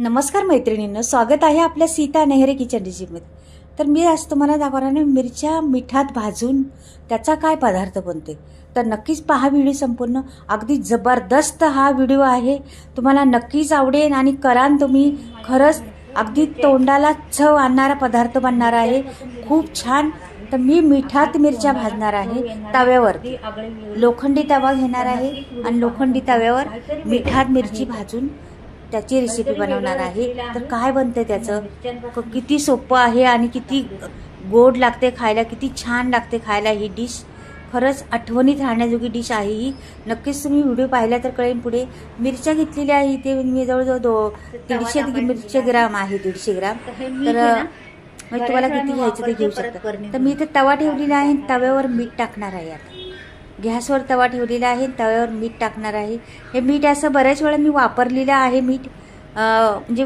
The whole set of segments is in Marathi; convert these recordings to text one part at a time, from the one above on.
नमस्कार मैत्रिणींनो, स्वागत आहे आपल्या सीता नेहरे किचन रेसिपीमध्ये. तर मी आज तुम्हाला दाखवणार आहे मिरच्या मिठात भाजून त्याचा काय पदार्थ बनते. तर नक्कीच पहा व्हिडिओ संपूर्ण. अगदी जबरदस्त हा व्हिडिओ आहे, तुम्हाला नक्कीच आवडेल आणि करान तुम्ही. खरंच अगदी तोंडाला चव आणणारा पदार्थ बनणार आहे, खूप छान. तर मी मिठात मिरच्या भाजणार आहे तव्यावर. लोखंडी तवा घेणार आहे आणि लोखंडी तव्यावर मिठात मिरची भाजून त्याची रेसिपी बनवणार आहे. तर काय बनते त्याचं, किती सोपं आहे आणि किती गोड लागते खायला, किती छान लागते खायला ही डिश. खरंच आठवणीत राहण्याजोगी डिश आहे ही. नक्कीच तुम्ही व्हिडिओ पाहिला तर कळेल पुढे. मिरच्या घेतलेल्या आहे इथे मी जवळजवळ 150 मिरची ग्राम आहे, 150 ग्राम. तर मग तुम्हाला किती घ्यायचं ते घेऊ शकता. तर मी इथे तवा ठेवलेला आहे, तव्यावर मीठ टाकणार आहे. आता गॅसवर तवा ठेवलेला आहे, तव्यावर मीठ टाकणार आहे. हे मीठ असं बऱ्याच वेळा मी वापरलेलं आहे मीठ. म्हणजे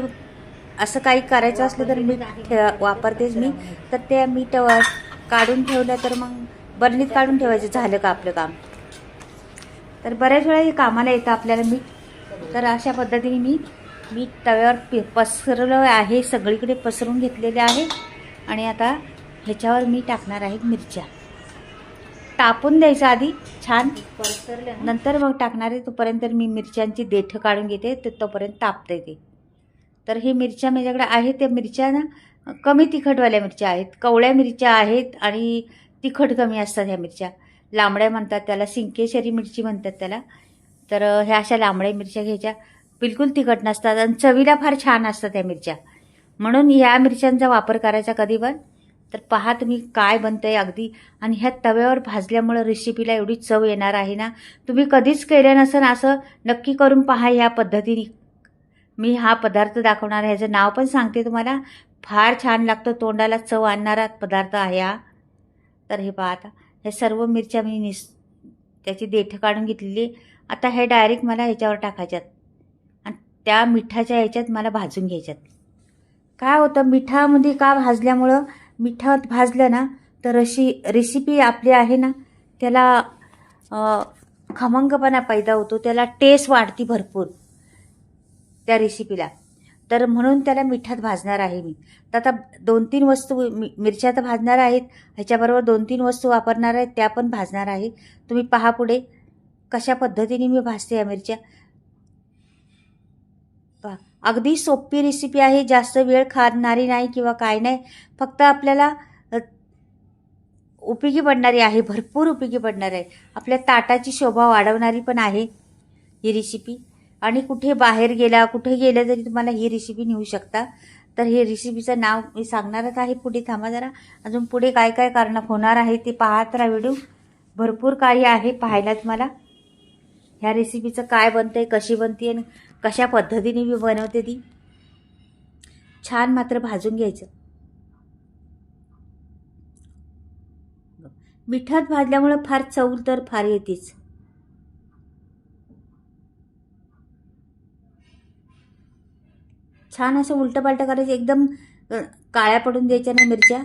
असं काही करायचं असलं तर मीठ वापरतेच मी. तर ते मीठ काढून ठेवलं तर मग बरणीत काढून ठेवायचं, झालं का आपलं काम. तर बऱ्याच वेळा हे कामाला येतं आपल्याला मीठ. तर अशा पद्धतीने मी मीठ तव्यावर पसरलं आहे, सगळीकडे पसरून घेतलेले आहे. आणि आता ह्याच्यावर मी टाकणार आहे मिरच्या. तापून द्यायचं आधी छान, नंतर मग टाकणार आहे. तोपर्यंत मी मिरच्यांची देठं काढून घेते, ते तोपर्यंत तापते ते. तर हे मिरच्या माझ्याकडे आहेत, त्या मिरच्या ना कमी तिखटवाल्या मिरच्या आहेत, कवळ्या मिरच्या आहेत आणि तिखट कमी असतात ह्या मिरच्या. लांबड्या म्हणतात त्याला, सिंकेश्वरी मिरची म्हणतात त्याला. तर ह्या अशा लांबड्या मिरच्या घ्यायच्या, बिलकुल तिखट नसतात आणि चवीला फार छान असतात ह्या मिरच्या. म्हणून ह्या मिरच्यांचा वापर करायचा कधी पण. तर पहा तुम्ही काय बनतंय अगदी. आणि ह्या तव्यावर भाजल्यामुळं रेसिपीला एवढी चव येणार आहे ना, तुम्ही कधीच केलं नसेल असं नक्की करून पहा ह्या पद्धतीने. मी हा पदार्थ दाखवणार आहे, ह्याचं नाव पण सांगते तुम्हाला. फार छान लागतं, तोंडाला चव आणणारा पदार्थ आहे हा. तर हे पहा, आता हे सर्व मिरच्या मी त्याची देठं काढून घेतलेली. आता हे डायरेक्ट मला ह्याच्यावर टाकायच्यात आणि त्या मिठाच्या ह्याच्यात मला भाजून घ्यायच्यात. काय होतं मिठामध्ये का भाजल्यामुळं, मिठात भाजलं ना तर अशी रेसिपी आपली आहे ना त्याला खमंगपणा पैदा होतो, त्याला टेस्ट वाढती भरपूर त्या रेसिपीला. तर म्हणून त्याला मिठात भाजणार आहे मी. तर आता 2-3 वस्तू मिरच्या तर भाजणार आहेत, ह्याच्याबरोबर 2-3 वस्तू वापरणार आहेत, त्या पण भाजणार आहे. तुम्ही पहा पुढे कशा पद्धतीने मी भाजते या मिरच्या. अगदी सोपी रेसिपी आहे, जास्त वेळ खाणारी नाही किंवा काय नाही. फक्त आपल्याला उपयोगी पडणारी आहे, भरपूर उपयोगी पडणार आहे. आपल्या ताटाची शोभा वाढवणारी पण आहे ही रेसिपी. आणि कुठे बाहेर गेला, कुठे गेलं तरी तुम्हाला ही रेसिपी नेऊ शकता. तर हे रेसिपीचं नाव मी सांगणारच आहे पुढे. थांबा जरा, अजून पुढे काय काय कारणं होणार आहे ते पाहत राहा व्हिडिओ. भरपूर कार्य आहे पाहायला तुम्हाला ह्या रेसिपीचं. काय बनतंय, कशी बनते आणि कशा पद्धतीने मी बनवते ती. छान मात्र भाजून घ्यायचं. मिठात भाजल्यामुळे फार चव तर फार येतेच. छान असं उलटं पालटं करायचं, एकदम काळ्या पडून द्यायच्या नाही मिरच्या.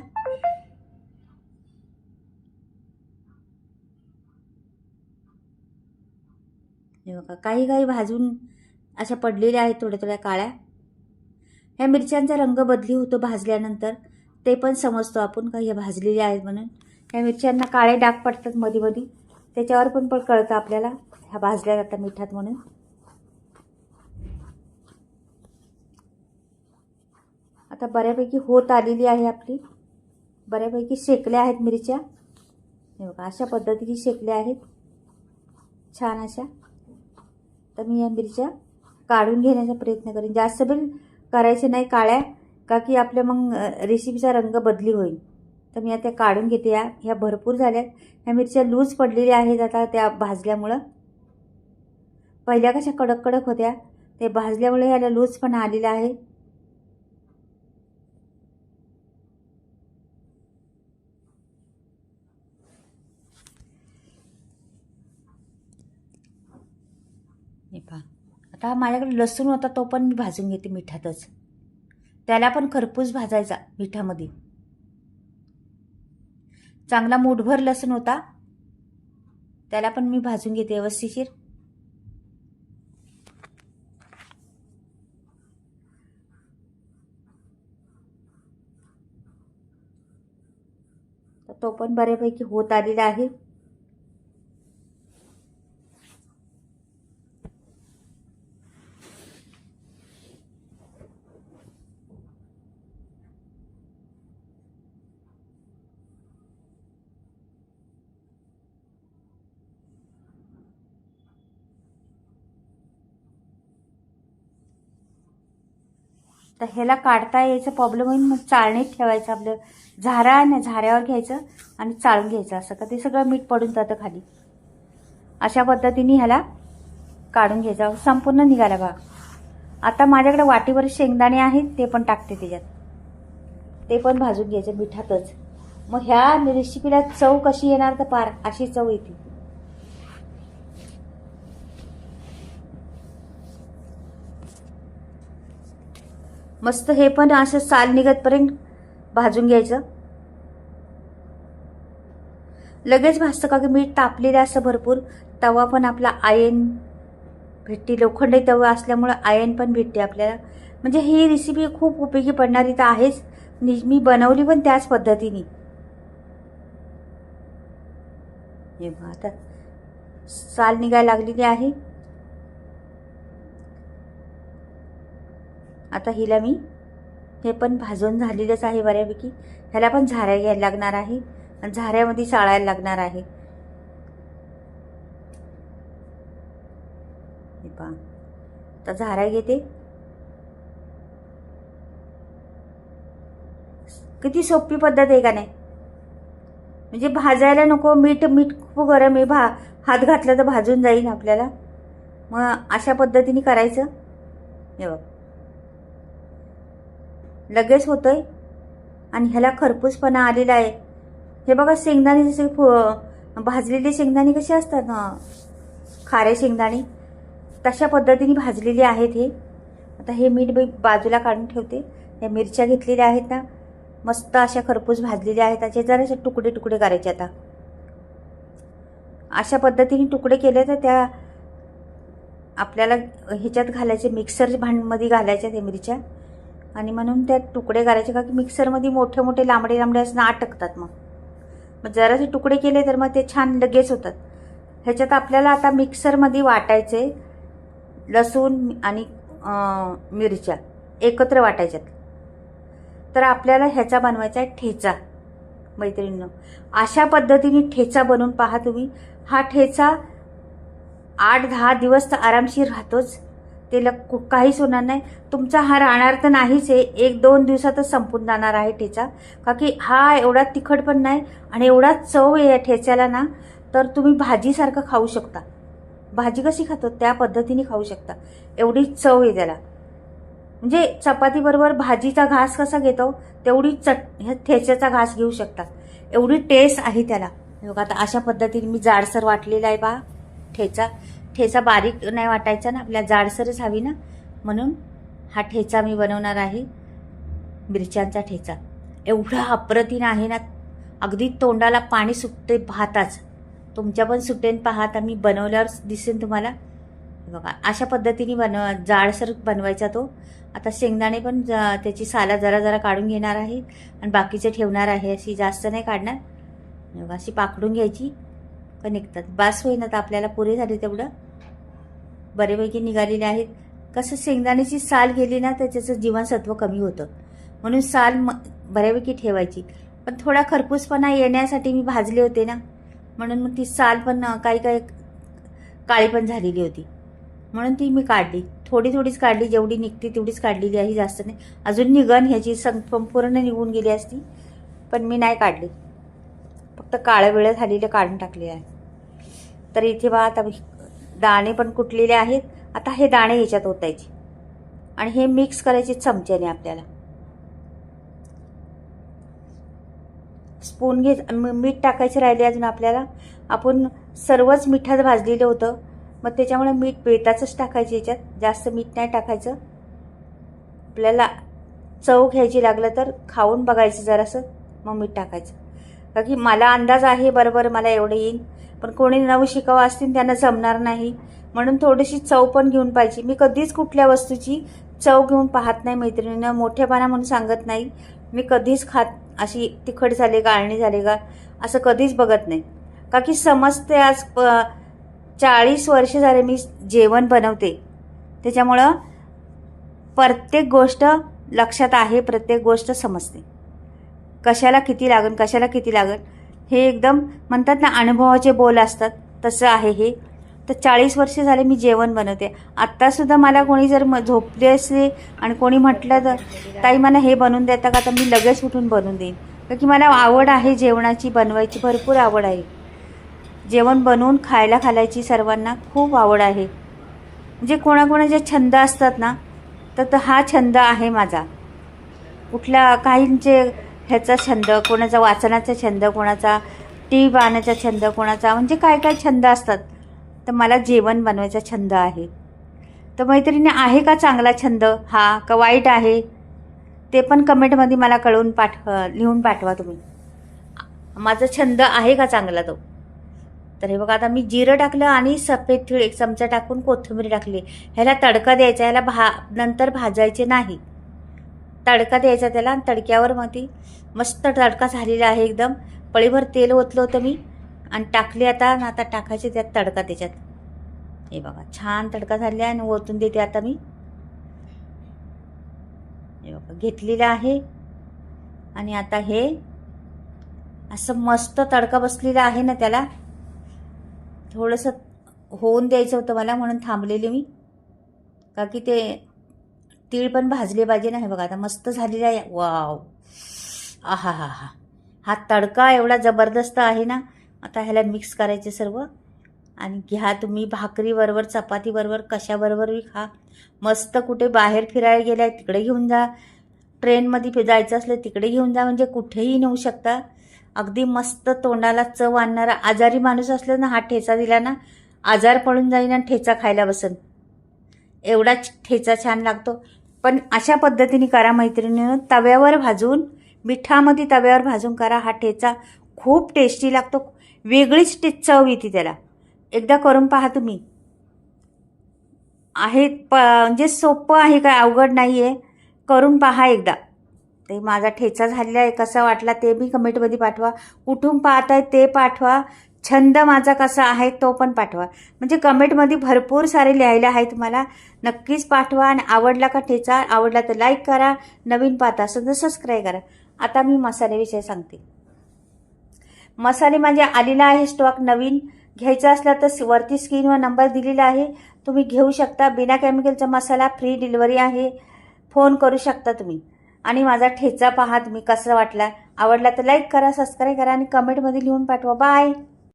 हे बघा, काही काही भाजून अशा पडलेल्या आहेत थोड्या थोड्या काळ्या. ह्या मिरच्यांचा रंग बदली होतो भाजल्यानंतर, ते पण समजतो आपण का हे भाजलेल्या आहेत म्हणून. ह्या मिरच्यांना काळे डाग पडतात मध्ये मध्ये, त्याच्यावर पण कळतं आपल्याला ह्या भाजल्या जातात मिठात म्हणून. आता बऱ्यापैकी होत आलेली आहे आपली, बऱ्यापैकी शेकल्या आहेत मिरच्या. हे बघा, अशा पद्धतीने शेकल्या आहेत छान अशा. तर मी या मिरच्या काढून घेण्याचा प्रयत्न करेन. जास्त पण करायचे नाही काळ्या, का की आपल्या मग रेसिपीचा रंग बदली होईल. तर मी आता काढून घेते. ह्या भरपूर झाल्यात. ह्या मिरच्या लूज पडलेल्या आहेत आता त्या भाजल्यामुळं. पहिल्या कशा कडक कडक होत्या, ते भाजल्यामुळे ह्याला लूज पण आलेला आहे. हे पहा, आता माझ्याकडे लसूण होता, तो पण मी भाजून घेते मिठातच. त्याला पण खरपूस भाजायचा मिठामध्ये. चांगला मूठभर लसूण होता, त्याला पण मी भाजून घेते व्यवस्थिशीर. तर तो पण बऱ्यापैकी होत आलेला आहे. तर ह्याला काढता यायचा प्रॉब्लेम होईल, मग चाळणीत ठेवायचं. आपलं झारा आहे ना, झाऱ्यावर घ्यायचं आणि चाळून घ्यायचं, असं का ते सगळं मीठ पडून जातं खाली. अशा पद्धतीने ह्याला काढून घ्यायचं. संपूर्ण निघाला बघा. आता माझ्याकडे वाटीवर शेंगदाणे आहेत, ते पण टाकते त्याच्यात. ते पण भाजून घ्यायचं मिठातच. मग ह्या रेसिपीला चव कशी येणार, तर पार अशी चव येते. मस्त हे पण असं साल निघतपर्यंत भाजून घ्यायचं. लगेच भाजतं का की मीठ तापलेलं असं भरपूर. तवा पण आपला आयन भेटते, लोखंडी तवा असल्यामुळं आयन पण भेटते आपल्याला. म्हणजे ही रेसिपी खूप उपयोगी पडणारी तर आहेच. मी बनवली पण त्याच पद्धतीने. हे बघा आता साल निघायला लागलेली आहे. आता हिला मी हे पण भाजून झालेलंच आहे बऱ्यापैकी. ह्याला पण झाऱ्या घ्यायला लागणार आहे आणि झाऱ्यामध्ये चाळायला लागणार आहे. हे पहा, आता झाऱ्या घेते. किती सोपी पद्धत आहे का नाही. म्हणजे भाजायला नको. मीठ खूप गरम आहे. हात घातला तर भाजून जाईल आपल्याला. मग अशा पद्धतीने करायचं. हे बघ लगेच होतंय आणि ह्याला खरपूसपणा आलेला आहे. हे बघा शेंगदाणे जसे भाजलेले शेंगदाणे कसे असतात ना, खारे शेंगदाणे, तशा पद्धतीने भाजलेले आहेत हे. आता हे मीठ बाजूला काढून ठेवते. ह्या मिरच्या घेतलेल्या आहेत ना, मस्त अशा खरपूस भाजलेल्या आहेत. त्याचे जरासे तुकडे तुकडे करायचे. आता अशा पद्धतीने तुकडे केले तर त्या आपल्याला ह्याच्यात घालायचे, मिक्सर भांडमध्ये घालायच्या त्या मिरच्या. आणि म्हणून त्यात तुकडे करायचे का की मिक्सरमध्ये मोठे मोठे लांबडे लांबडे असं अटकतात. मग जरासे तुकडे केले तर मग ते छान लगेच होतात. ह्याच्यात आपल्याला आता मिक्सरमध्ये वाटायचे लसूण आणि मिरच्या एकत्र वाटायच्यात. तर आपल्याला ह्याचा बनवायचा आहे ठेचा. मैत्रिणींनो, अशा पद्धतीने ठेचा बनवून पहा तुम्ही. हा ठेचा 8-10 दिवस तर आरामशीर राहतोच. त्याला काहीच होणार नाही. तुमचा हा राहणार तर नाहीच आहे, 1-2 दिवसातच संपून जाणार आहे ठेचा. का की हा एवढा तिखट पण नाही आणि एवढा चव आहे या ठेच्याला ना, तर तुम्ही भाजीसारखं खाऊ शकता. भाजी कशी खातो त्या पद्धतीने खाऊ शकता. एवढी चव आहे त्याला. म्हणजे चपातीबरोबर भाजीचा घास कसा घेतो तेवढी ठेच्याचा घास घेऊ शकता. एवढी टेस्ट आहे त्याला. बघा आता अशा पद्धतीने मी जाडसर वाटलेला आहे पहा ठेचा. ठेचा बारीक नाही वाटायचा ना, आपल्याला जाडसरच हवी ना, म्हणून हा ठेचा मी बनवणार आहे. मिरच्यांचा ठेचा एवढा अप्रतिम आहे ना, अगदी तोंडाला पाणी सुटते पाहताच. तुमच्या पण सुटेन पहा. आता मी बनवल्यावर दिसेन तुम्हाला. बघा अशा पद्धतीने जाडसर बनवायचा तो. आता शेंगदाणे पण त्याची साला जरा जरा काढून घेणार आहे आणि बाकीचे ठेवणार आहे. अशी जास्त नाही काढणार. बघा अशी पाकडून घ्यायची का निघतात. बास होईना तर आपल्याला पुरे झाले तेवढं. बरेपैकी निघालेले आहेत. कसं शेंगदाण्याची साल गेली ना तर त्याचं जीवनसत्व कमी होतं, म्हणून साल बऱ्यापैकी ठेवायची. पण थोडा खरपूसपणा येण्यासाठी मी भाजले होते ना, म्हणून मग ती साल पण काही काळी पण झालेली होती, म्हणून ती मी काढली. थोडी थोडीच काढली, जेवढी निघते तेवढीच काढलेली आहे, जास्त नाही. अजून निघन ह्याची संपूर्ण निघून गेली असती, पण मी नाही काढली. फक्त काळं वेळ झालेलं काढून टाकले आहे. तर इथे बा आता दाणे पण कुटलेले आहेत. आता हे दाणे ह्याच्यात ओतायचे आणि हे मिक्स करायचे चमच्याने. आपल्याला स्पून मीठ टाकायचं राहिले अजून आपल्याला. आपण सर्वच मिठात भाजलेलं होतं, मग त्याच्यामुळे मीठ बेताचंच टाकायचं याच्यात, जास्त मीठ नाही टाकायचं. आपल्याला चव घ्यायची लागलं तर खाऊन बघायचं जरासं, मग मीठ टाकायचं. कारण की मला अंदाज आहे बरोबर मला एवढं येईल, पण कोणी नवं शिकावं असतील त्यांना जमणार नाही, म्हणून थोडीशी चव पण घेऊन पाहिजे. मी कधीच कुठल्या वस्तूची चव घेऊन पाहत नाही मैत्रिणींना, मोठेपणा म्हणून सांगत नाही. मी कधीच अशी तिखट झाली का आळणी झाली का असं कधीच बघत नाही, का की समजते. आज 40 वर्ष झाले मी जेवण बनवते, त्याच्यामुळं प्रत्येक गोष्ट लक्षात आहे, प्रत्येक गोष्ट समजते. कशाला किती लागन, कशाला किती लागन, हे एकदम म्हणतात ना अनुभवाचे बोल असतात, तसं आहे हे. तर 40 वर्ष झाले मी जेवण बनवते. आत्तासुद्धा मला कोणी जर झोपले असले आणि कोणी म्हटलं तर ताई मला हे बनवून देता का, तर मी लगेच उठून बनवून देईन. कारण की मला आवड आहे जेवणाची, बनवायची भरपूर आवड आहे. जेवण बनवून खायला घालायची सर्वांना खूप आवड आहे. म्हणजे कोणाकोणाचे छंद असतात ना, तर हा छंद आहे माझा. कुठला काहींचे ह्याचा छंद, कोणाचा वाचनाचा छंद, कोणाचा टी व्ही पाहण्याचा छंद, कोणाचा म्हणजे काय काय छंद असतात. तर मला जेवण बनवायचा छंद आहे. तर मैत्रिणी, आहे का चांगला छंद हा का वाईट आहे, ते पण कमेंटमध्ये मला लिहून पाठवा तुम्ही. माझा छंद आहे का चांगला तो. तर हे बघा, आता मी जिरं टाकलं आणि सफेद तीळ 1 चमचा टाकून कोथिंबीर टाकली. ह्याला तडका द्यायचा, ह्याला नंतर भाजायचे नाही, तडका द्यायचा त्याला. आणि तडक्यावर मग ती मस्त तडका झालेला आहे एकदम. पळीभर तेल ओतलं होतं मी आणि टाकले. आता टाकायचे त्यात तडका त्याच्यात. हे बघा, छान तडका झाला आणि ओतून देते आता मी. हे बघा घेतलेलं आहे. आणि आता हे असं मस्त तडका बसलेला आहे ना, त्याला थोडंसं होऊन द्यायचं होतं मला, म्हणून थांबलेले मी, का की ते तीळ पण भाजले पाहिजे ना. हे बघा आता मस्त झालेलं आहे. वाव, आहा हा हा, हा तडका एवढा जबरदस्त आहे ना. आता ह्याला मिक्स करायचे सर्व आणि घ्या तुम्ही भाकरीबरोबर, चपातीबरोबर, कशाबरोबरही खा. मस्त कुठे बाहेर फिरायला गेलाय तिकडे घेऊन जा, ट्रेनमध्ये जायचं असलं तिकडे घेऊन जा, म्हणजे कुठेही नेऊ शकता. अगदी मस्त तोंडाला चव आणणारा. आजारी माणूस असलं ना, हा ठेचा दिला ना, आजार पडून जाईन आणि ठेचा खायला बसन, एवढा ठेचा छान लागतो. पण अशा पद्धतीने करा मैत्रिणींनो, तव्यावर भाजून, मिठामध्ये तव्यावर भाजून करा. हा ठेचा खूप टेस्टी लागतो, वेगळीच चव येते त्याला. एकदा करून पहा तुम्ही. आहे म्हणजे सोपं आहे, काय अवघड नाही आहे, करून पहा एकदा. ते माझा ठेचा झालेला आहे, कसा वाटला ते बी कमेंटमध्ये पाठवा. कुठून पाहताय ते पाठवा. छंद माझा कसा आहे तो पण पाठवा. म्हणजे कमेंटमध्ये भरपूर सारे लिहायला आहे तुम्हाला. नक्कीच पाठवा. आणि आवडला का ठेचा, आवडला तर लाईक करा, नवीन पाहता असेल तर सबस्क्राईब करा. आता मी मसाल्याविषयी सांगते. मसाले म्हणजे आलेला आहे स्टॉक. नवीन घ्यायचा असला तर वरती स्क्रीनवर नंबर दिलेला आहे, तुम्ही घेऊ शकता. बिना केमिकलचा मसाला, फ्री डिलिव्हरी आहे, फोन करू शकता तुम्ही. आणि माझा ठेचा पहा तुम्ही कसा वाटला, आवडला तर लाईक करा, सबस्क्राईब करा आणि कमेंटमध्ये लिहून पाठवा. बाय.